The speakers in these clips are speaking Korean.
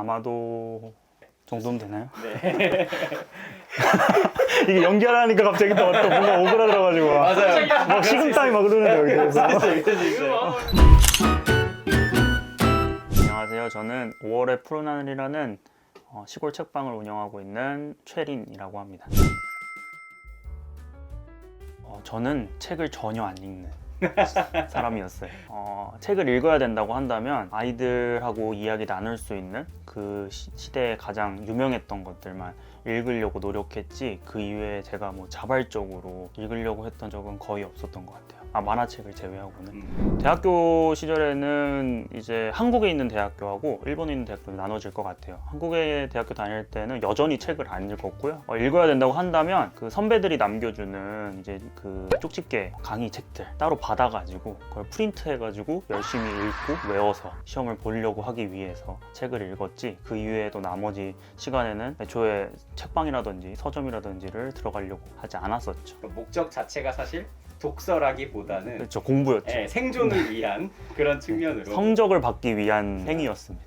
아마도 정도면 되나요? 네. 이게 연기하라니까 갑자기 또 뭔가 오그라들어가지고 맞아요. 막 식은땀이 막 흐르는데 여기서. 안녕하세요. 저는 5월의 푸른 하늘이라는 시골 책방을 운영하고 있는 최린이라고 합니다. 저는 책을 전혀 안 읽는 사람이었어요. 책을 읽어야 된다고 한다면 아이들하고 이야기 나눌 수 있는 그 시대에 가장 유명했던 것들만 읽으려고 노력했지, 그 이외에 제가 뭐 자발적으로 읽으려고 했던 적은 거의 없었던 것 같아요. 만화책을 제외하고는. 대학교 시절에는 이제 한국에 있는 대학교하고 일본에 있는 대학교로 나눠질 것 같아요. 한국에 대학교 다닐 때는 여전히 책을 안 읽었고요. 읽어야 된다고 한다면 그 선배들이 남겨주는 이제 그 쪽집게 강의 책들 따로 받아가지고 그걸 프린트해가지고 열심히 읽고 외워서 시험을 보려고 하기 위해서 책을 읽었지, 그 이외에도 나머지 시간에는 애초에 책방이라든지 서점이라든지를 들어가려고 하지 않았었죠. 목적 자체가 사실 독서라기보다는 그렇죠, 공부였죠. 네, 생존을 위한 그런 측면으로 성적을 받기 위한 행위였습니다.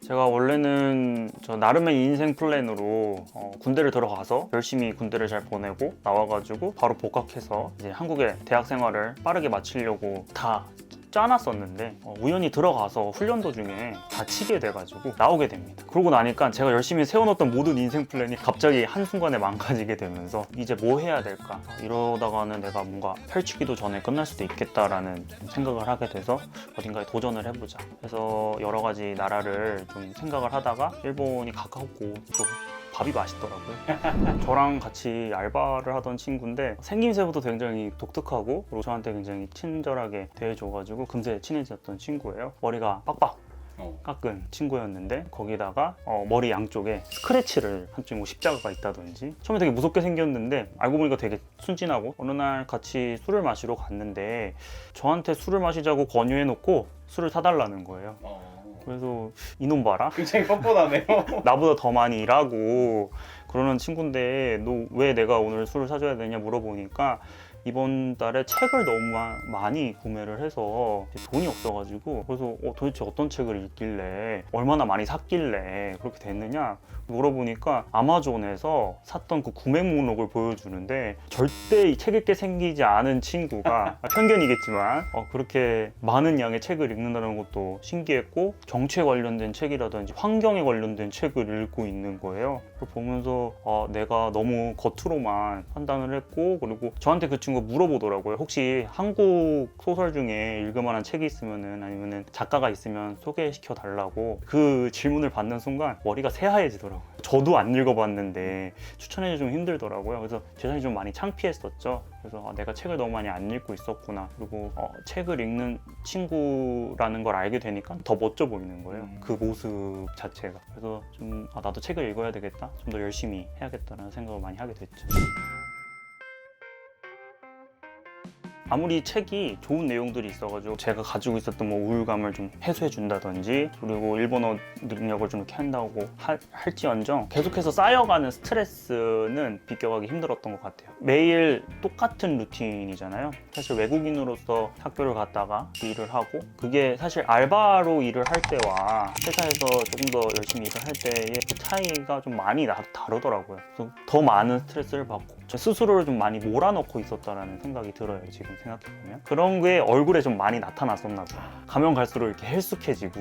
제가 원래는 저 나름의 인생 플랜으로 군대를 들어가서 열심히 군대를 잘 보내고 나와가지고 바로 복학해서 이제 한국의 대학 생활을 빠르게 마치려고 다 짜놨었는데 우연히 들어가서 훈련 도중에 다치게 돼가지고 나오게 됩니다. 그러고 나니까 제가 열심히 세워놓던 모든 인생 플랜이 갑자기 한순간에 망가지게 되면서 이제 뭐 해야 될까, 이러다가는 내가 뭔가 펼치기도 전에 끝날 수도 있겠다라는 생각을 하게 돼서 어딘가에 도전을 해보자 해서 여러 가지 나라를 좀 생각을 하다가 일본이 가깝고 또 밥이 맛있더라고요. 저랑 같이 알바를 하던 친구인데 생김새부터 굉장히 독특하고 그리고 저한테 굉장히 친절하게 대해줘가지고 금세 친해졌던 친구예요. 머리가 빡빡 깎은 친구였는데 거기다가 머리 양쪽에 스크래치를 한 친구 십자가가 있다든지, 처음에 되게 무섭게 생겼는데 알고 보니까 되게 순진하고, 어느 날 같이 술을 마시러 갔는데 저한테 술을 마시자고 권유해놓고 술을 사달라는 거예요. 그래서 이놈 봐라, 굉장히 뻔뻔하네요. 나보다 더 많이 일하고 그러는 친구인데 너 왜 내가 오늘 술을 사줘야 되냐 물어보니까 이번 달에 책을 너무 많이 구매를 해서 돈이 없어가지고, 그래서 도대체 어떤 책을 읽길래 얼마나 많이 샀길래 그렇게 됐느냐 물어보니까 아마존에서 샀던 그 구매 목록을 보여주는데, 절대 이 책 읽게 생기지 않은 친구가 편견이겠지만 그렇게 많은 양의 책을 읽는다는 것도 신기했고, 정치에 관련된 책이라든지 환경에 관련된 책을 읽고 있는 거예요. 그걸 보면서 내가 너무 겉으로만 판단을 했고, 그리고 저한테 그 친구가 물어보더라고요. 혹시 한국 소설 중에 읽을만한 책이 있으면은, 아니면은 작가가 있으면 소개시켜 달라고. 그 질문을 받는 순간 머리가 새하얘지더라고요. 저도 안 읽어봤는데 추천해주기 좀 힘들더라고요. 그래서 제 자신이 좀 많이 창피했었죠. 그래서 내가 책을 너무 많이 안 읽고 있었구나. 그리고 책을 읽는 친구라는 걸 알게 되니까 더 멋져 보이는 거예요. 그 모습 자체가. 그래서 좀 나도 책을 읽어야 되겠다, 좀 더 열심히 해야겠다라는 생각을 많이 하게 됐죠. 아무리 책이 좋은 내용들이 있어가지고 제가 가지고 있었던 뭐 우울감을 좀 해소해 준다든지, 그리고 일본어 능력을 좀 이렇게 한다고 할지언정 계속해서 쌓여가는 스트레스는 비껴가기 힘들었던 것 같아요. 매일 똑같은 루틴이잖아요. 사실 외국인으로서 학교를 갔다가 일을 하고, 그게 사실 알바로 일을 할 때와 회사에서 조금 더 열심히 일을 할 때의 그 차이가 좀 많이 다르더라고요. 그래서 더 많은 스트레스를 받고 저 스스로를 좀 많이 몰아넣고 있었다라는 생각이 들어요. 지금 생각해보면 그런 게 얼굴에 좀 많이 나타났었나 봐요. 가면 갈수록 이렇게 헬쑥해지고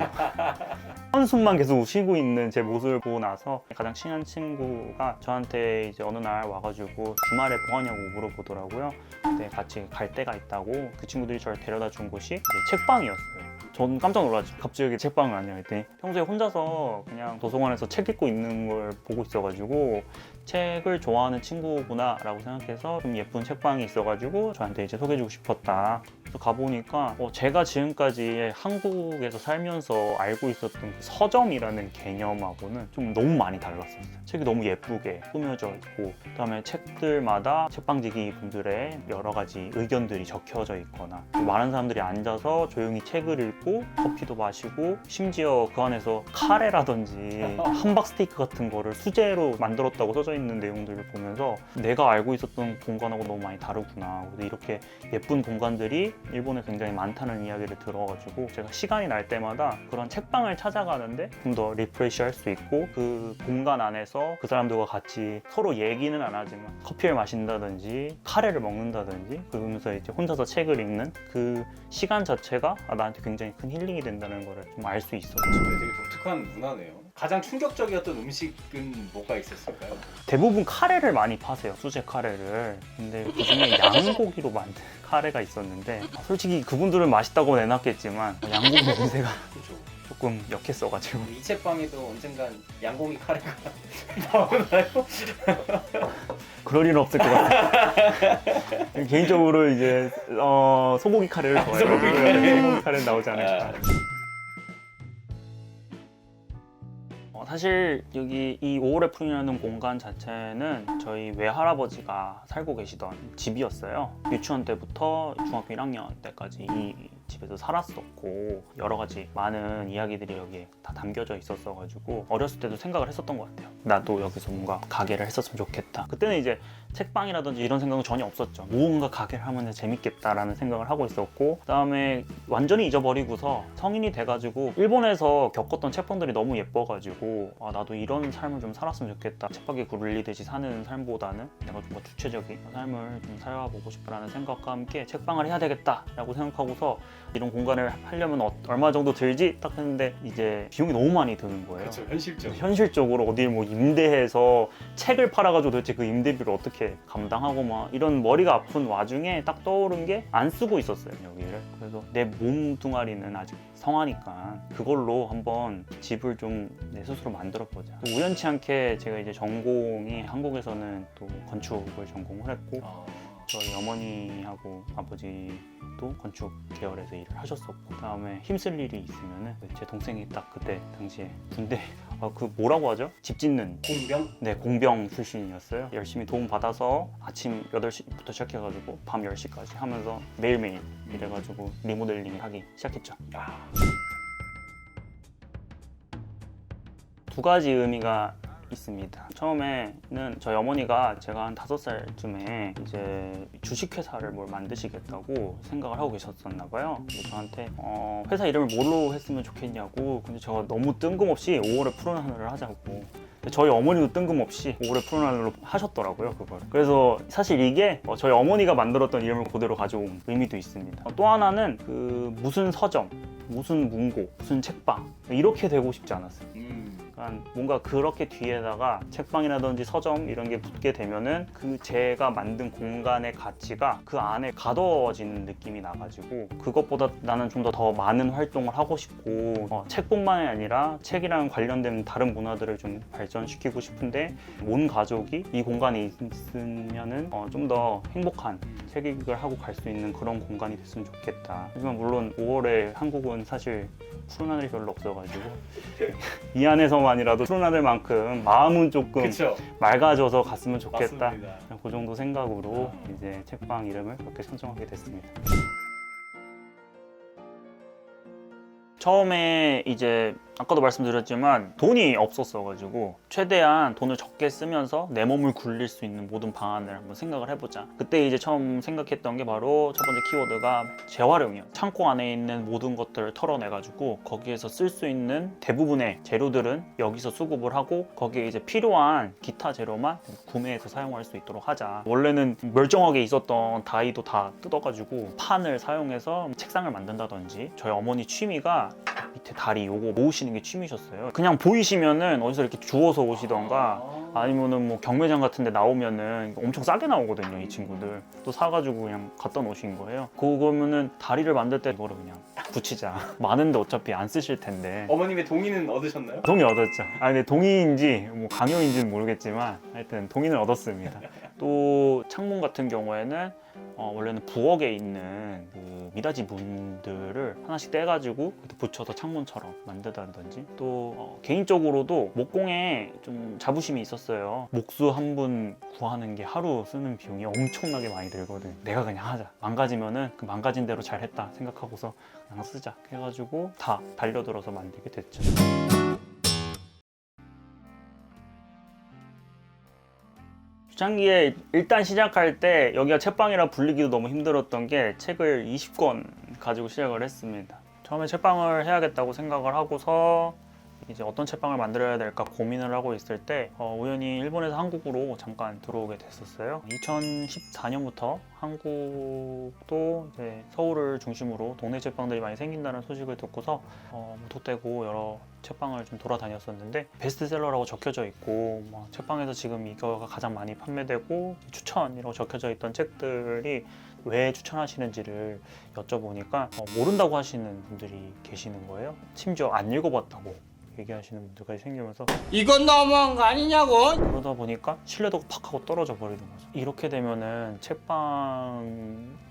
한숨만 계속 쉬고 있는 제 모습을 보고 나서 가장 친한 친구가 저한테 이제 어느 날 와가지고 주말에 뭐 하냐고 물어보더라고요. 그때 같이 갈 데가 있다고 그 친구들이 저를 데려다 준 곳이 이제 책방이었어요. 전 깜짝 놀랐죠. 갑자기 책방을 하냐 했더니 평소에 혼자서 그냥 도서관에서 책 읽고 있는 걸 보고 있어가지고 책을 좋아하는 친구구나 라고 생각해서 좀 예쁜 책방이 있어가지고 저한테 이제 소개해주고 싶었다. 그래서 가보니까 제가 지금까지 한국에서 살면서 알고 있었던 그 서점이라는 개념하고는 좀 너무 많이 달랐었어요. 책이 너무 예쁘게 꾸며져 있고, 그다음에 책들마다 책방지기 분들의 여러 가지 의견들이 적혀져 있거나, 많은 사람들이 앉아서 조용히 책을 읽고 커피도 마시고, 심지어 그 안에서 카레라든지 함박 스테이크 같은 거를 수제로 만들었다고 써져 있는 내용들을 보면서 내가 알고 있었던 공간하고 너무 많이 다르구나. 그래서 이렇게 예쁜 공간들이 일본에 굉장히 많다는 이야기를 들어가지고 제가 시간이 날 때마다 그런 책방을 찾아가는데 좀 더 리프레시 할 수 있고 그 공간 안에서 그 사람들과 같이 서로 얘기는 안 하지만 커피를 마신다든지 카레를 먹는다든지 그러면서 이제 혼자서 책을 읽는 그 시간 자체가 나한테 굉장히 큰 힐링이 된다는 걸 좀 알 수 있었죠. 되게 독특한 문화네요. 가장 충격적이었던 음식은 뭐가 있었을까요? 대부분 카레를 많이 파세요. 수제 카레를. 근데 그중에 양고기로 만든 카레가 있었는데 솔직히 그분들은 맛있다고 내놨겠지만 양고기 냄새가 그렇죠. 조금 역했어가지고 이 책방에도 언젠간 양고기 카레가 나오나요? 그럴 일은 없을 것 같아요. 개인적으로 이제 소고기 카레를 좋아해요. 소고기 카레. 소고기 카레는 나오지 않을까. 사실 여기 이 5월의 푸른이라는 공간 자체는 저희 외할아버지가 살고 계시던 집이었어요. 유치원 때부터 중학교 1학년 때까지 이 집에서 살았었고 여러 가지 많은 이야기들이 여기에 다 담겨져 있었어가지고 어렸을 때도 생각을 했었던 것 같아요. 나도 여기서 뭔가 가게를 했었으면 좋겠다. 그때는 이제 책방이라든지 이런 생각은 전혀 없었죠. 무언가 가게를 하면 재밌겠다라는 생각을 하고 있었고 그다음에 완전히 잊어버리고서 성인이 돼가지고 일본에서 겪었던 책방들이 너무 예뻐가지고 나도 이런 삶을 좀 살았으면 좋겠다. 책밖에 굴리듯이 사는 삶보다는 내가 좀 더 주체적인 삶을 좀 살아보고 싶다라는 생각과 함께 책방을 해야 되겠다라고 생각하고서 이런 공간을 하려면 얼마 정도 들지? 딱 했는데 이제 비용이 너무 많이 드는 거예요. 그렇죠. 현실적. 현실적으로 어딜 뭐 임대해서 책을 팔아가지고 도대체 그 임대비를 어떻게 감당하고 막 이런 머리가 아픈 와중에 딱 떠오른 게 안 쓰고 있었어요 여기를. 그래서 내 몸뚱아리는 아직 성하니까 그걸로 한번 집을 좀 내 스스로 만들어 보자. 우연치 않게 제가 이제 전공이 한국에서는 또 건축을 전공을 했고 저희 어머니하고 아버지도 건축 계열에서 일을 하셨었고 그다음에 힘쓸 일이 있으면은 제 동생이 딱 그때 당시에 군대 그 뭐라고 하죠? 집 짓는 공병? 네, 공병 출신이었어요. 열심히 도움 받아서 아침 8시부터 시작해가지고 밤 10시까지 하면서 매일매일 이래가지고 리모델링을 하기 시작했죠. 두 가지 의미가 있습니다. 처음에는 저희 어머니가 제가 한 5살쯤에 이제 주식회사를 뭘 만드시겠다고 생각을 하고 계셨었나 봐요. 근데 저한테 회사 이름을 뭘로 했으면 좋겠냐고. 근데 제가 너무 뜬금없이 5월의 푸른 하늘을 하자고. 근데 저희 어머니도 뜬금없이 5월의 푸른 하늘로 하셨더라고요, 그걸. 그래서 사실 이게 저희 어머니가 만들었던 이름을 그대로 가져온 의미도 있습니다. 또 하나는 그 무슨 서점, 무슨 문고, 무슨 책방 이렇게 되고 싶지 않았어요. 그러니까 뭔가 그렇게 뒤에다가 책방이라든지 서점 이런 게 붙게 되면은 그 제가 만든 공간의 가치가 그 안에 가둬지는 느낌이 나가지고 그것보다 나는 좀 더 많은 활동을 하고 싶고 책뿐만이 아니라 책이랑 관련된 다른 문화들을 좀 발전시키고 싶은데 온 가족이 이 공간에 있으면은 좀 더 행복한 책 읽기를 하고 갈 수 있는 그런 공간이 됐으면 좋겠다. 하지만 물론 5월에 한국은 사실 푸른 하늘이 별로 없어가지고 이 안에서만이라도 푸른 하늘만큼 마음은 조금 그쵸. 맑아져서 갔으면 좋겠다. 맞습니다. 그 정도 생각으로 이제 책방 이름을 그렇게 선정하게 됐습니다. 처음에 이제 아까도 말씀드렸지만 돈이 없었어가지고 최대한 돈을 적게 쓰면서 내 몸을 굴릴 수 있는 모든 방안을 한번 생각을 해보자. 그때 이제 처음 생각했던 게 바로 첫 번째 키워드가 재활용이에요. 창고 안에 있는 모든 것들을 털어내가지고 거기에서 쓸 수 있는 대부분의 재료들은 여기서 수급을 하고 거기에 이제 필요한 기타 재료만 구매해서 사용할 수 있도록 하자. 원래는 멀쩡하게 있었던 다이도 다 뜯어가지고 판을 사용해서 책상을 만든다든지 저희 어머니 취미가 밑에 다리 요거 모으시는 게 취미셨어요. 그냥 보이시면은 어디서 이렇게 주워서 오시던가 아니면은 뭐 경매장 같은 데 나오면은 엄청 싸게 나오거든요. 이 친구들 또 사가지고 그냥 갖다 놓으신 거예요. 그거면은 다리를 만들 때 이거를 그냥 붙이자. 많은데 어차피 안 쓰실 텐데. 어머님의 동의는 얻으셨나요? 동의 얻었죠. 근데 동의인지 뭐 강요인지는 모르겠지만 하여튼 동의는 얻었습니다. 또 창문 같은 경우에는 원래는 부엌에 있는 그 미닫이 문들을 하나씩 떼가지고 붙여서 창문처럼 만들다든지 또 개인적으로도 목공에 좀 자부심이 있었어요. 목수 한 분 구하는 게 하루 쓰는 비용이 엄청나게 많이 들거든. 내가 그냥 하자. 망가지면은 그 망가진 대로 잘했다 생각하고서 그냥 쓰자 해가지고 다 달려들어서 만들게 됐죠. 초창기에 일단 시작할 때 여기가 책방이라 불리기도 너무 힘들었던 게 책을 20권 가지고 시작을 했습니다. 처음에 책방을 해야겠다고 생각을 하고서 이제 어떤 책방을 만들어야 될까 고민을 하고 있을 때 우연히 일본에서 한국으로 잠깐 들어오게 됐었어요. 2014년부터 한국도 이제 서울을 중심으로 동네 책방들이 많이 생긴다는 소식을 듣고서 무턱대고 여러 책방을 좀 돌아다녔었는데 베스트셀러라고 적혀져 있고 책방에서 지금 이거가 가장 많이 판매되고 추천이라고 적혀져 있던 책들이 왜 추천하시는지를 여쭤보니까 모른다고 하시는 분들이 계시는 거예요. 심지어 안 읽어봤다고 얘기하시는 분들까지 생기면서 이건 너무한 거 아니냐고? 그러다 보니까 신뢰도가 팍 하고 떨어져 버리는 거죠. 이렇게 되면은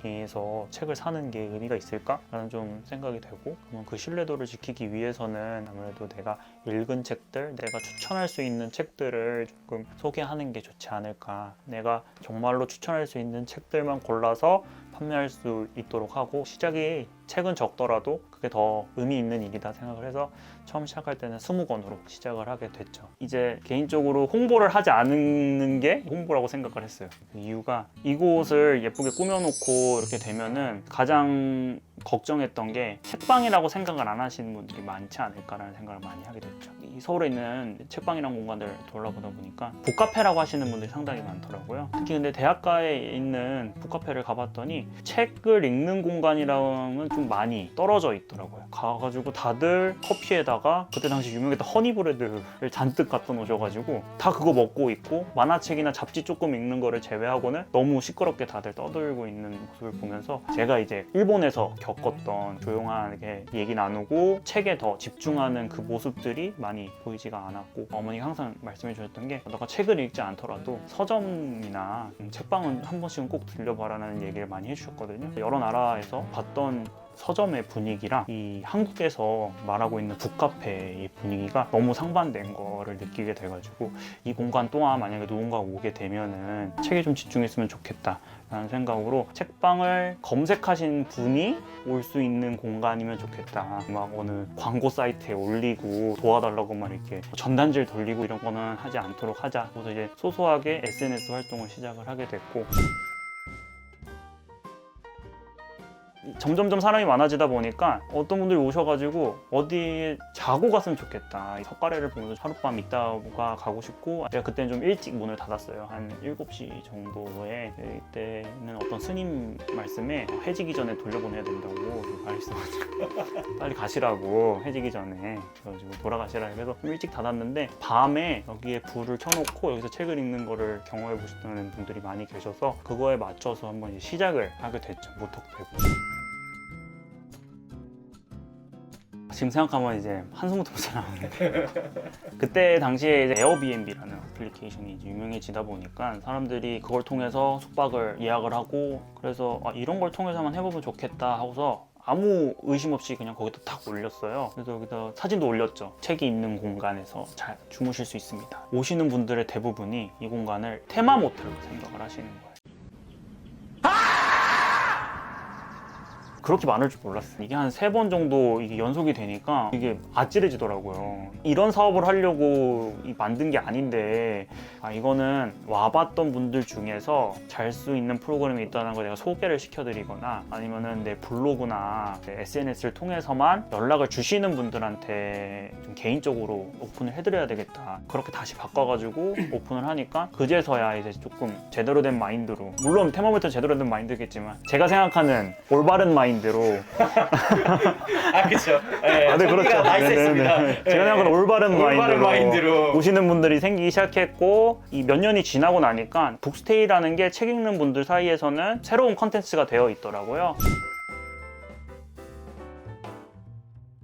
책방에서 책을 사는 게 의미가 있을까? 라는 좀 생각이 되고, 그러면 그 신뢰도를 지키기 위해서는 아무래도 내가 읽은 책들, 내가 추천할 수 있는 책들을 조금 소개하는 게 좋지 않을까. 내가 정말로 추천할 수 있는 책들만 골라서 판매할 수 있도록 하고, 시작이 책은 적더라도 그게 더 의미 있는 일이다 생각을 해서 처음 시작할 때는 20권으로 시작을 하게 됐죠. 이제 개인적으로 홍보를 하지 않는 게 홍보라고 생각을 했어요. 그 이유가 이곳을 예쁘게 꾸며놓고 이렇게 되면은 가장 걱정했던 게 책방이라고 생각을 안 하시는 분들이 많지 않을까라는 생각을 많이 하게 됐죠. 이 서울에 있는 책방이라는 공간들 돌아보다 보니까 북카페라고 하시는 분들이 상당히 많더라고요. 특히 근데 대학가에 있는 북카페를 가봤더니 책을 읽는 공간이랑은 좀 많이 떨어져 있더라고요. 가가지고 다들 커피에다가 그때 당시 유명했던 허니브레드를 잔뜩 갖다 놓으셔가지고 다 그거 먹고 있고, 만화책이나 잡지 조금 읽는 거를 제외하고는 너무 시끄럽게 다들 떠들고 있는 모습을 보면서 제가 이제 일본에서 겪었던 조용하게 얘기 나누고 책에 더 집중하는 그 모습들이 많이 보이지가 않았고, 어머니가 항상 말씀해 주셨던 게 너가 책을 읽지 않더라도 서점이나 책방은 한 번씩은 꼭 들려봐라는 얘기를 많이 해주셨거든요. 여러 나라에서 봤던 서점의 분위기랑 이 한국에서 말하고 있는 북카페의 분위기가 너무 상반된 거를 느끼게 돼가지고, 이 공간 또한 만약에 누군가 오게 되면은 책에 좀 집중했으면 좋겠다 라는 생각으로 책방을 검색하신 분이 올 수 있는 공간이면 좋겠다. 막 어느 광고 사이트에 올리고 도와달라고 막 이렇게 전단지를 돌리고 이런 거는 하지 않도록 하자. 그래서 이제 소소하게 SNS 활동을 시작을 하게 됐고, 점점점 사람이 많아지다 보니까 어떤 분들이 오셔가지고 어디에 자고 갔으면 좋겠다. 석가래를 보면서 하룻밤 있다가 가고 싶고, 제가 그때는 좀 일찍 문을 닫았어요. 한 7시 정도에. 이때는 어떤 스님 말씀에 해지기 전에 돌려보내야 된다고 말씀하시고 빨리 가시라고, 해지기 전에. 그래가지고 돌아가시라 해서 좀 일찍 닫았는데, 밤에 여기에 불을 켜놓고 여기서 책을 읽는 거를 경험해 보셨다는 분들이 많이 계셔서 그거에 맞춰서 한번 이제 시작을 하게 됐죠. 무턱대고. 지금 생각하면 이제 한숨부터 나오는데 그때 당시에 이제 에어비앤비라는 어플리케이션이 이제 유명해지다 보니까 사람들이 그걸 통해서 숙박을 예약을 하고, 그래서 이런 걸 통해서 한번 해보면 좋겠다 하고서 아무 의심 없이 그냥 거기다 탁 올렸어요. 그래서 여기다 사진도 올렸죠. 책이 있는 공간에서 잘 주무실 수 있습니다. 오시는 분들의 대부분이 이 공간을 테마 모텔로 생각을 하시는 거예요. 그렇게 많을 줄 몰랐어요. 이게 한 3번 정도 이게 연속이 되니까 이게 아찔해지더라고요. 이런 사업을 하려고 만든 게 아닌데, 이거는 와봤던 분들 중에서 잘 수 있는 프로그램이 있다는 걸 내가 소개를 시켜드리거나, 아니면은 내 블로그나 내 SNS를 통해서만 연락을 주시는 분들한테 좀 개인적으로 오픈을 해드려야 되겠다. 그렇게 다시 바꿔가지고 오픈을 하니까 그제서야 이제 조금 제대로 된 마인드로, 물론 테마모텔 제대로 된 마인드겠지만 제가 생각하는 올바른 마인드로 그렇죠. 네, 네, 그렇죠. 다 있습니다. 제가 생각하는 올바른 마인드로 오시는 분들이 생기기 시작했고, 이 몇 년이 지나고 나니까 북스테이라는 게 책 읽는 분들 사이에서는 새로운 컨텐츠가 되어 있더라고요.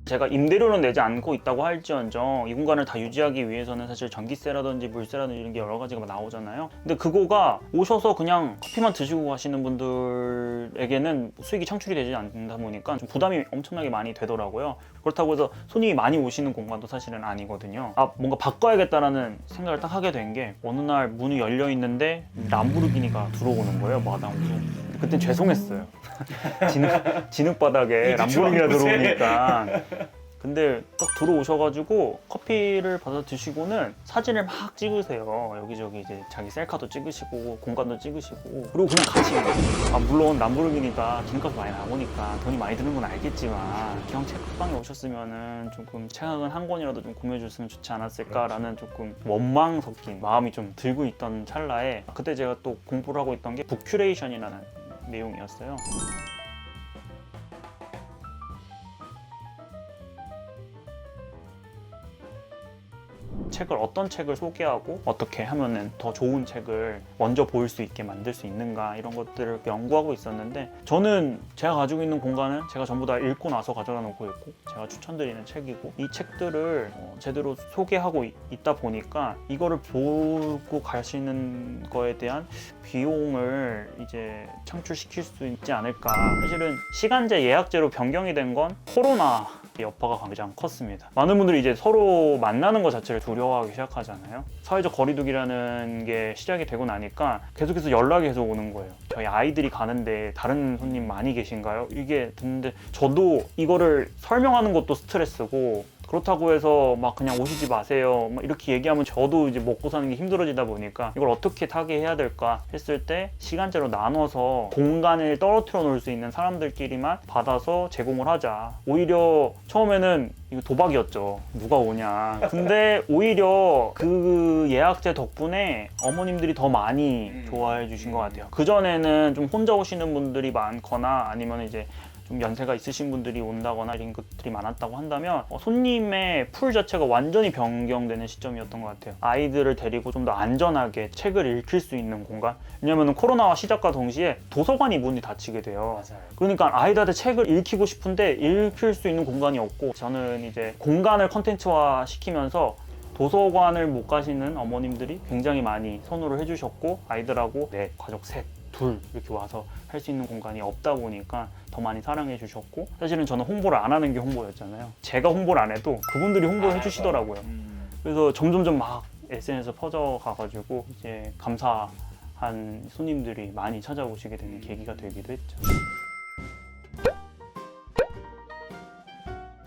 제가 임대료는 내지 않고 있다고 할지언정 이 공간을 다 유지하기 위해서는 사실 전기세라든지 물세라든지 이런 게 여러 가지가 나오잖아요. 근데 그거가 오셔서 그냥 커피만 드시고 가시는 분들에게는 수익이 창출이 되지 않다 보니까 좀 부담이 엄청나게 많이 되더라고요. 그렇다고 해서 손님이 많이 오시는 공간도 사실은 아니거든요. 뭔가 바꿔야겠다라는 생각을 딱 하게 된 게, 어느 날 문이 열려 있는데 람보르기니가 들어오는 거예요, 마당으로. 그땐 죄송했어요. 진흙바닥에 람보르기니가 들어오니까 근데 딱 들어오셔가지고 커피를 받아 드시고는 사진을 막 찍으세요. 여기저기 이제 자기 셀카도 찍으시고 공간도 찍으시고 그리고 그냥 같이 가요. 물론 람보르기니까 기름값이 많이 나오니까 돈이 많이 드는 건 알겠지만 기왕 책방에 오셨으면은 조금 책 한 권이라도 좀 구매해 줬으면 좋지 않았을까라는 조금 원망 섞인 마음이 좀 들고 있던 찰나에 그때 제가 또 공부를 하고 있던 게 북큐레이션이라는 내용이었어요. 책을 어떤 책을 소개하고 어떻게 하면은 더 좋은 책을 먼저 보일 수 있게 만들 수 있는가 이런 것들을 연구하고 있었는데 저는 제가 가지고 있는 공간은 제가 전부 다 읽고 나서 가져다 놓고 있고 제가 추천드리는 책이고 이 책들을 제대로 소개하고 있다 보니까 이거를 보고 가시는 거에 대한 비용을 이제 창출시킬 수 있지 않을까. 사실은 시간제 예약제로 변경이 된 건 코로나 여파가 가장 컸습니다. 많은 분들이 이제 서로 만나는 것 자체를 두려워하기 시작하잖아요. 사회적 거리두기라는 게 시작이 되고 나니까 계속해서 연락이 계속 오는 거예요. 저희 아이들이 가는데 다른 손님 많이 계신가요? 이게 듣는데 저도 이거를 설명하는 것도 스트레스고 그렇다고 해서 막 그냥 오시지 마세요 막 이렇게 얘기하면 저도 이제 먹고 사는 게 힘들어지다 보니까 이걸 어떻게 타개해야 될까 했을 때 시간제로 나눠서 공간을 떨어뜨려 놓을 수 있는 사람들끼리만 받아서 제공을 하자. 오히려 처음에는 이거 도박이었죠. 누가 오냐. 근데 오히려 그 예약제 덕분에 어머님들이 더 많이 좋아해 주신 것 같아요. 그전에는 좀 혼자 오시는 분들이 많거나 아니면 이제 좀 연세가 있으신 분들이 온다거나 이런 것들이 많았다고 한다면 손님의 풀 자체가 완전히 변경되는 시점이었던 것 같아요. 아이들을 데리고 좀 더 안전하게 책을 읽힐 수 있는 공간. 왜냐하면 코로나와 시작과 동시에 도서관이 문이 닫히게 돼요. 맞아요. 그러니까 아이들한테 책을 읽히고 싶은데 읽힐 수 있는 공간이 없고 저는 이제 공간을 컨텐츠화 시키면서 도서관을 못 가시는 어머님들이 굉장히 많이 선호를 해주셨고 아이들하고 내 가족 셋, 둘 이렇게 와서 할 수 있는 공간이 없다 보니까 더 많이 사랑해 주셨고 사실은 저는 홍보를 안 하는 게 홍보였잖아요. 제가 홍보를 안 해도 그분들이 홍보해 주시더라고요. 그래서 점점점 막 SNS에 퍼져가가지고 이제 감사한 손님들이 많이 찾아오시게 되는 계기가 되기도 했죠.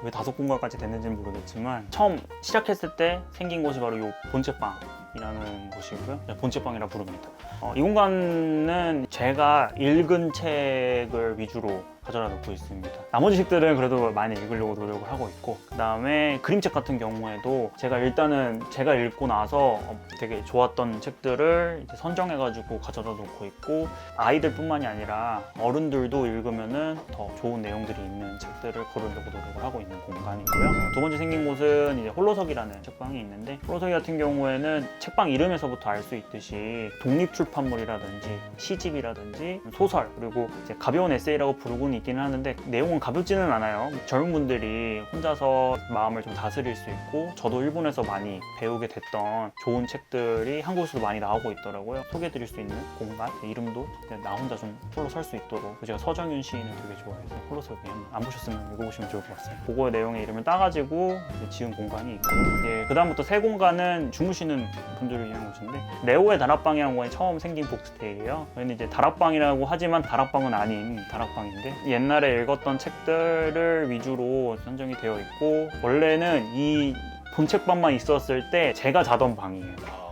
왜 5공간까지 됐는지는 모르겠지만 처음 시작했을 때 생긴 곳이 바로 이 본책방이라는 곳이고요. 본책방이라 부릅니다. 이 공간은 제가 읽은 책을 위주로 가져다 놓고 있습니다. 나머지 책들은 그래도 많이 읽으려고 노력을 하고 있고 그 다음에 그림책 같은 경우에도 제가 일단은 제가 읽고 나서 되게 좋았던 책들을 이제 선정해가지고 가져다 놓고 있고 아이들뿐만이 아니라 어른들도 읽으면은 더 좋은 내용들이 있는 책들을 고르려고 노력을 하고 있는 공간이고요. 두 번째 생긴 곳은 이제 홀로석이라는 책방이 있는데 홀로석이 같은 경우에는 책방 이름에서부터 알 수 있듯이 독립출판물이라든지 시집이라든지 소설 그리고 이제 가벼운 에세이라고 부르고는 있기는 하는데 내용은 가볍지는 않아요. 젊은 분들이 혼자서 마음을 좀 다스릴 수 있고 저도 일본에서 많이 배우게 됐던 좋은 책들이 한국에서도 많이 나오고 있더라고요. 소개해드릴 수 있는 공간 이름도 나 혼자 좀 홀로 설 수 있도록 제가 서정윤 시인을 되게 좋아해서 홀로석이 안 보셨으면 읽어보시면 좋을 것 같아요. 그거의 내용의 이름을 따가지고 지은 공간이 있고 그 다음부터 세 공간은 주무시는 분들을 위한 곳인데 네오의 다락방이라는 공간이 처음 생긴 복스테이예요. 저희는 이제 다락방이라고 하지만 다락방은 아닌 다락방인데 옛날에 읽었던 책들을 위주로 선정이 되어 있고 원래는 이 본책방만 있었을 때 제가 자던 방이에요.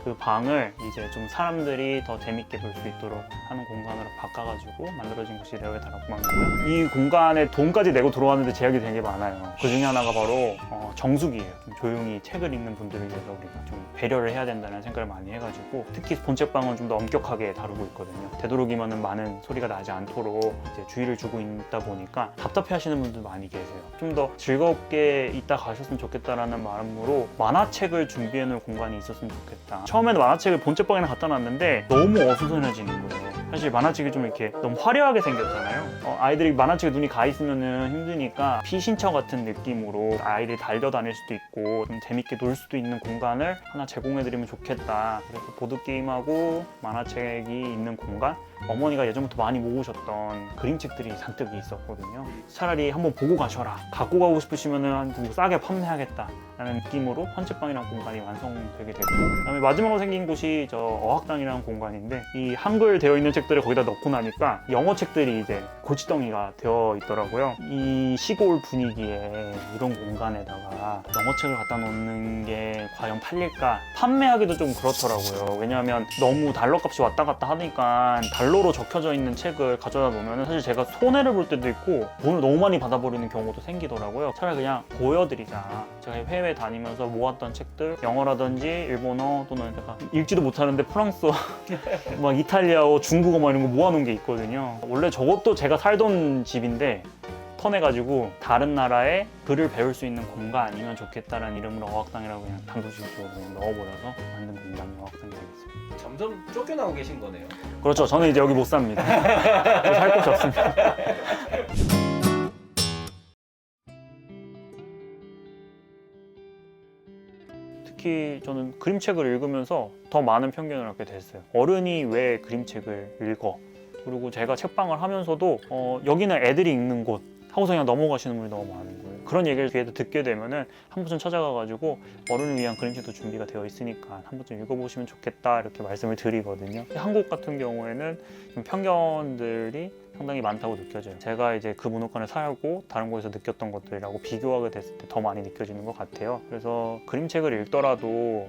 그 방을 이제 좀 사람들이 더 재밌게 볼 수 있도록 하는 공간으로 바꿔가지고 만들어진 곳이 네오의 다락방이고요. 이 공간에 돈까지 내고 들어왔는데 제약이 되게 많아요. 그 중에 하나가 바로 정숙이에요. 좀 조용히 책을 읽는 분들을 위해서 우리가 좀 배려를 해야 된다는 생각을 많이 해가지고 특히 본책방은 좀 더 엄격하게 다루고 있거든요. 되도록이면 많은 소리가 나지 않도록 이제 주의를 주고 있다 보니까 답답해하시는 분들 많이 계세요. 좀 더 즐겁게 있다 가셨으면 좋겠다라는 마음으로 만화책을 준비해놓을 공간이 있었으면 좋겠다. 처음에는 만화책을 본책방에 갖다 놨는데 너무 어수선해지는 거예요. 사실 만화책이 좀 이렇게 너무 화려하게 생겼잖아요. 아이들이 만화책에 눈이 가 있으면 힘드니까 피신처 같은 느낌으로 아이들이 달려다닐 수도 있고 좀 재밌게 놀 수도 있는 공간을 하나 제공해드리면 좋겠다. 그래서 보드게임하고 만화책이 있는 공간 어머니가 예전부터 많이 모으셨던 그림책들이 잔뜩 있었거든요. 차라리 한번 보고 가셔라. 갖고 가고 싶으시면 좀 싸게 판매하겠다 라는 느낌으로 헌책방이라는 공간이 완성되게 됐고 그다음에 마지막으로 생긴 곳이 저 어학당이라는 공간인데 이 한글 되어 있는 책들 책들을 거기다 넣고 나니까 영어 책들이 이제 골치덩이가 되어 있더라고요. 이 시골 분위기에 이런 공간에다가 영어 책을 갖다 놓는 게 과연 팔릴까? 판매하기도 좀 그렇더라고요. 왜냐하면 너무 달러 값이 왔다 갔다 하니까 달러로 적혀져 있는 책을 가져다 놓으면 사실 제가 손해를 볼 때도 있고 돈을 너무 많이 받아버리는 경우도 생기더라고요. 차라리 그냥 보여드리자. 제가 해외 다니면서 모았던 책들, 영어라든지 일본어 또는 제가 읽지도 못하는데 프랑스어, 막 이탈리아어, 중국어 막 이런 거 모아놓은 게 있거든요. 원래 저것도 제가 살던 집인데 터내가지고 다른 나라에 글을 배울 수 있는 공간이면 좋겠다라는 이름으로 어학당이라고 그냥 단도직입적으로 그냥 넣어버려서 만든 공간이 어학당이 되겠습니다. 점점 쫓겨나고 계신 거네요. 그렇죠. 저는 이제 여기 못 삽니다. 살 곳이 없습니다. 특히 저는 그림책을 읽으면서 더 많은 편견을 갖게 됐어요. 어른이 왜 그림책을 읽어? 그리고 제가 책방을 하면서도 여기는 애들이 읽는 곳 하고서 그냥 넘어가시는 분이 너무 많은 거예요. 그런 얘기를 뒤에도 듣게 되면은 한 번쯤 찾아가가지고 어른을 위한 그림책도 준비가 되어 있으니까 한 번쯤 읽어보시면 좋겠다 이렇게 말씀을 드리거든요. 한국 같은 경우에는 좀 편견들이 상당히 많다고 느껴져요. 제가 이제 그 문학관을 살고 다른 곳에서 느꼈던 것들이라고 비교하게 됐을 때 더 많이 느껴지는 것 같아요. 그래서 그림책을 읽더라도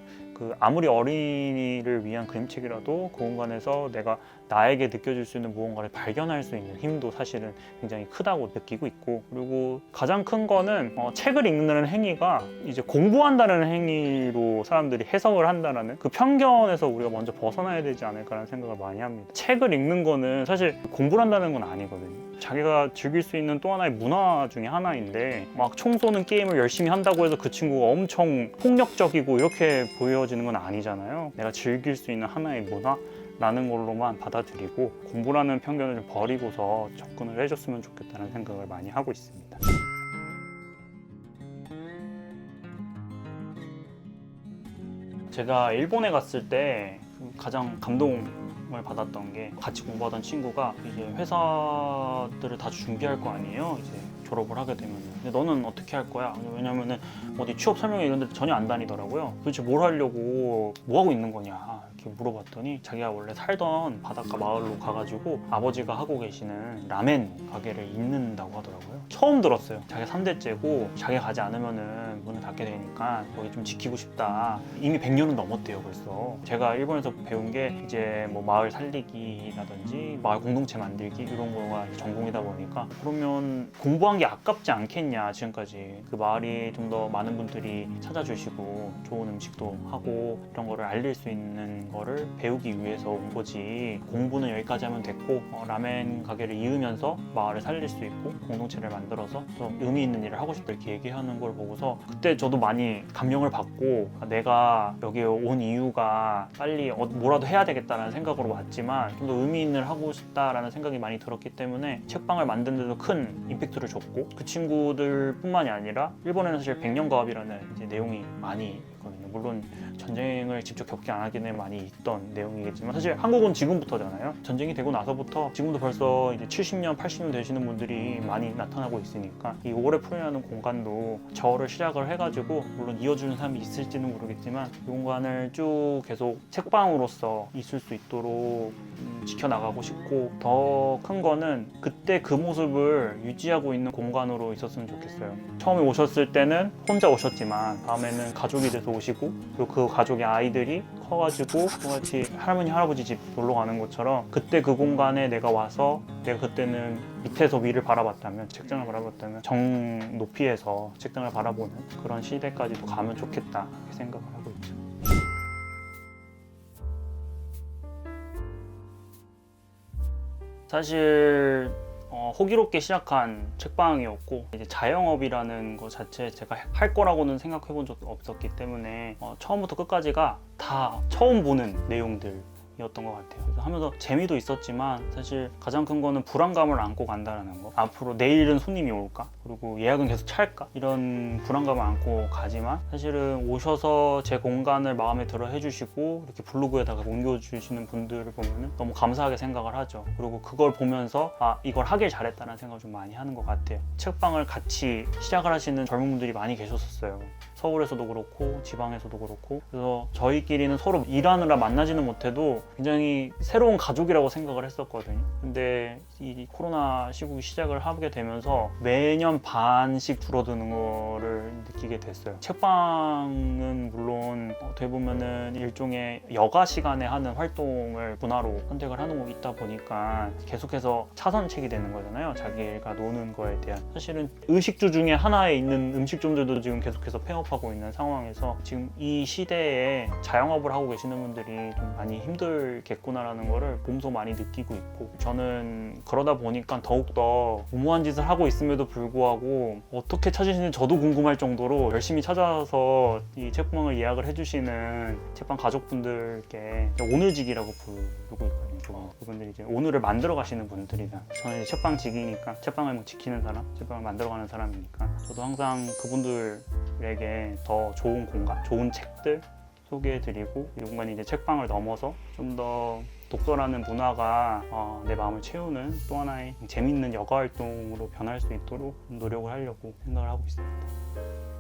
아무리 어린이를 위한 그림책이라도 그 공간에서 내가 나에게 느껴질 수 있는 무언가를 발견할 수 있는 힘도 사실은 굉장히 크다고 느끼고 있고, 그리고 가장 큰 거는 책을 읽는 행위가 이제 공부한다는 행위로 사람들이 해석을 한다는 그 편견에서 우리가 먼저 벗어나야 되지 않을까라는 생각을 많이 합니다. 책을 읽는 거는 사실 공부를 한다는 건 아니거든요. 자기가 즐길 수 있는 또 하나의 문화 중에 하나인데 막 총 쏘는 게임을 열심히 한다고 해서 그 친구가 엄청 폭력적이고 이렇게 보여지는 건 아니잖아요. 내가 즐길 수 있는 하나의 문화라는 걸로만 받아들이고 공부라는 편견을 좀 버리고서 접근을 해줬으면 좋겠다는 생각을 많이 하고 있습니다. 제가 일본에 갔을 때 가장 감동을 받았던 게 같이 공부하던 친구가 이제 회사들을 다 준비할 거 아니에요. 이제 졸업을 하게 되면. 근데 너는 어떻게 할 거야? 왜냐면은 어디 취업 설명회 이런 데 전혀 안 다니더라고요. 도대체 뭘 하려고 뭐 하고 있는 거냐 이렇게 물어봤더니 자기가 원래 살던 바닷가 마을로 가가지고 아버지가 하고 계시는 라멘 가게를 잇는다고 하더라고요. 처음 들었어요. 자기가 3대째고 자기가 가지 않으면은 문을 닫게 되니까 거기 좀 지키고 싶다. 이미 100년은 넘었대요 벌써. 제가 일본에서 배운 게 이제 뭐 마을 살리기라든지 마을 공동체 만들기 이런 거가 전공이다 보니까 그러면 공부한 게 아깝지 않겠냐. 지금까지 그 마을이 좀 더 많은 분들이 찾아주시고 좋은 음식도 하고 이런 거를 알릴 수 있는 거를 배우기 위해서 온 거지. 공부는 여기까지 하면 됐고 라멘 가게를 이으면서 마을을 살릴 수 있고 공동체를 만들어서 좀 의미 있는 일을 하고 싶다 이렇게 얘기하는 걸 보고서 그때 저도 많이 감명을 받고 내가 여기에 온 이유가 빨리 뭐라도 해야 되겠다라는 생각으로 왔지만 좀 더 의미 있는 일을 하고 싶다라는 생각이 많이 들었기 때문에 책방을 만든 데도 큰 임팩트를 줬고 그 친구들 뿐만이 아니라 일본에는 사실 백년가업이라는 이제 내용이 많이 있거든요. 물론 전쟁을 직접 겪지 않았기 많이 있던 내용이겠지만 사실 한국은 지금부터잖아요. 전쟁이 되고 나서부터 지금도 벌써 이제 70년, 80년 되시는 분들이 많이 나타나고 있으니까 이 오래 풀이라는 공간도 저를 시작을 해가지고 물론 이어주는 사람이 있을지는 모르겠지만 이 공간을 쭉 계속 책방으로서 있을 수 있도록 지켜나가고 싶고 더 큰 거는 그때 그 모습을 유지하고 있는 공간으로 있었으면 좋겠어요. 처음에 오셨을 때는 혼자 오셨지만 다음에는 가족이 돼서 오시고 그리고 그 가족의 아이들이 커가지고 똑같이 할머니 할아버지 집 놀러 가는 것처럼 그때 그 공간에 내가 와서 내가 그때는 밑에서 위를 바라봤다면 책장을 바라봤다면 정 높이에서 책장을 바라보는 그런 시대까지도 가면 좋겠다 이렇게 생각을 하고 있죠. 사실 호기롭게 시작한 책방이었고 이제 자영업이라는 것 자체 제가 할 거라고는 생각해 본 적도 없었기 때문에 처음부터 끝까지가 다 처음 보는 내용들이었던 것 같아요. 그래서 하면서 재미도 있었지만 사실 가장 큰 거는 불안감을 안고 간다는 거. 앞으로 내일은 손님이 올까? 그리고 예약은 계속 찰까? 이런 불안감을 안고 가지만 사실은 오셔서 제 공간을 마음에 들어 해주시고 이렇게 블로그에다가 옮겨주시는 분들을 보면 너무 감사하게 생각을 하죠. 그리고 그걸 보면서 이걸 하길 잘했다는 생각을 좀 많이 하는 것 같아요. 책방을 같이 시작을 하시는 젊은 분들이 많이 계셨었어요. 서울에서도 그렇고 지방에서도 그렇고. 그래서 저희끼리는 서로 일하느라 만나지는 못해도 굉장히 새로운 가족이라고 생각을 했었거든요. 근데 이 코로나 시국이 시작을 하게 되면서 매년 반씩 줄어드는 거를 느끼게 됐어요. 책방은 물론 어떻게 보면은 일종의 여가 시간에 하는 활동을 문화로 선택을 하는 거 있다 보니까 계속해서 차선책이 되는 거잖아요. 자기가 노는 거에 대한. 사실은 의식주 중에 하나에 있는 음식점들도 지금 계속해서 폐업하고 있는 상황에서 지금 이 시대에 자영업을 하고 계시는 분들이 좀 많이 힘들겠구나라는 거를 몸소 많이 느끼고 있고, 저는 그러다 보니까 더욱더 무모한 짓을 하고 있음에도 불구하고 어떻게 찾으시는지 저도 궁금할 정도로 열심히 찾아서 이 책방을 예약을 해주시는 책방 가족분들께 오늘직이라고 부르고 있거든요. 그분들이 이제 오늘을 만들어 가시는 분들이다. 저는 이제 책방직이니까, 책방을 뭐 지키는 사람, 책방을 만들어가는 사람이니까 저도 항상 그분들에게 더 좋은 공간, 좋은 책들 소개해드리고, 이 공간이 이제 책방을 넘어서 좀 더 독서라는 문화가 내 마음을 채우는 또 하나의 재밌는 여가 활동으로 변할 수 있도록 노력을 하려고 생각을 하고 있습니다.